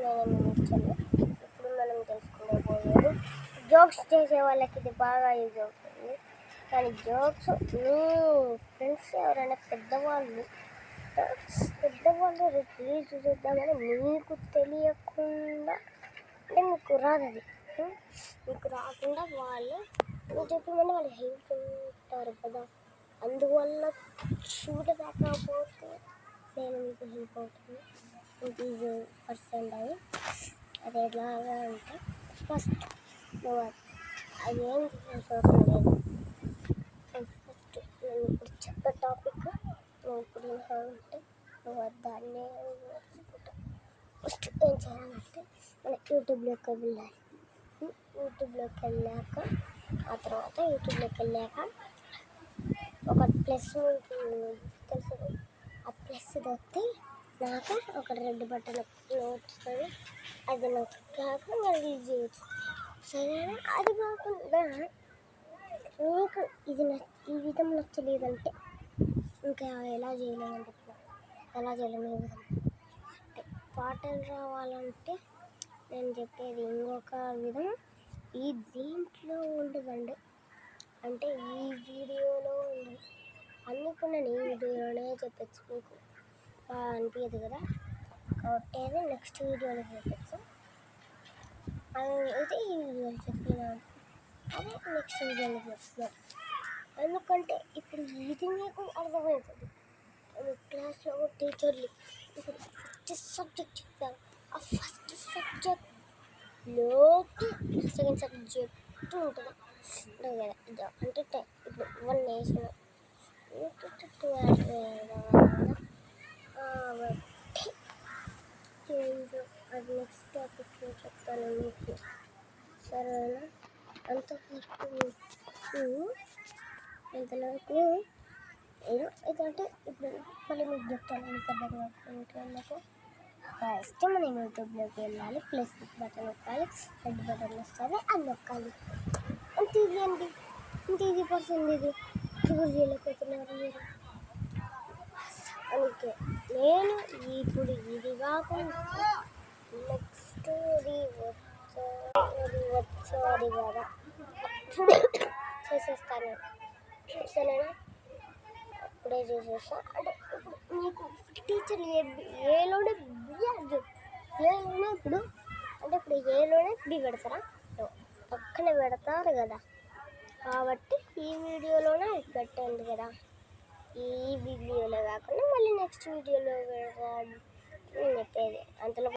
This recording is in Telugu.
నేను ఇప్పుడు మనం తెలుసుకోబోయేది జోక్స్ చేసే వాళ్ళకి ఇది బాగా యూజ్ అవుతుంది. కానీ జోక్స్ మీ ఫ్రెండ్స్ ఎవరైనా పెద్దవాళ్ళు రీల్స్ చూద్దామని మీకు తెలియకుండా అంటే మీకు రాదు అది మీకు రాకుండా వాళ్ళు మీరు చెప్పమని వాళ్ళు హెల్ప్ ఉంటారు కదా, అందువల్ల చూడలేకపోతే నేను మీకు హెల్ప్ అవుతుంది. మీకు ఈజీ పర్సెంట్ అది ఎలాగా అంటే ఫస్ట్ నువ్వు అదేం అవసరం లేదు. ఫస్ట్ నేను ఇప్పుడు చెప్పే టాపిక్ నువ్వు ఇప్పుడు ఉంటే నువ్వు దాన్ని ఫస్ట్ ఏం చేయాలంటే మన యూట్యూబ్లోకి వెళ్ళాలి. యూట్యూబ్లోకి వెళ్ళాక ఆ తర్వాత ఒక ప్లస్ తెలుసు, ఆ ప్లస్ దొరికి నాకు ఒక రెడ్ బటన్ వస్తుంది, అది నొక్కాక రిలీజ్ చేయొచ్చు. సరేనా? అది కాకుండా మీకు ఈ విధం నచ్చలేదంటే ఇంకా ఎలా చేయలేదంటే ఎలా చేయలేని విధం పాటలు రావాలంటే నేను చెప్పేది ఇంకొక విధం ఈ దీంట్లో ఉండదండి, అంటే ఈ వీడియోలో ఉండదు. అందుకు నేను ఈ వీడియోలోనే చెప్పచ్చు, మీకు అనిపించదు కదా, కాబట్టి అది నెక్స్ట్ వీడియోలో చెప్పచ్చు. అయితే ఈ వీడియోలో చెప్పినాను, అదే నెక్స్ట్ వీడియోలో చెప్తున్నాను. ఎందుకంటే ఇప్పుడు ఇది మీకు అర్థమవుతుంది. క్లాస్లో టీచర్లు ఇప్పుడు ఫస్ట్ సబ్జెక్ట్ చెప్తారు, ఆ ఫస్ట్ సబ్జెక్ట్లోకి సెకండ్ సబ్జెక్ట్ ఉంటుంది కదా, అంటే ఇప్పుడు 1 వేసిన 2 అది నెక్స్ట్ టాపిక్లో చెప్తాను మీకు, సరేనా? అంతవరకు ఏదో ఏంటంటే ఇప్పుడు మళ్ళీ మీకు చెప్తాను. మీకు అర్థమవుతుంది. ఫస్ట్ మనం యూట్యూబ్లోకి వెళ్ళాలి, ప్లస్ బటన్ నొక్కాలి, రెడ్ బటన్ వస్తుంది, అది నొక్కాలి. అంత ఈజీ అండి, ఇంత ఈజీ పర్సన్ ఇది చూడు చేయలేకపోతున్నారు మీరు. అందుకే నేను ఇప్పుడు ఇది కాకుండా నెక్స్ట్ వచ్చేది కదా చేసేస్తాను, సరేనా? అప్పుడే చేసేస్తా. అంటే ఇప్పుడు మీకు టీచర్లు ఏలోనే ఇప్పుడు అంటే ఇప్పుడు ఏలోనే బి పెడతారా, పక్కనే పెడతారు కదా, కాబట్టి ఈ వీడియోలోనే పెట్టండి కదా. ఈ వీడియోలో కాకుండా మళ్ళీ నెక్స్ట్ వీడియోలో పెడతాను నేను చెప్పేది. అంతలో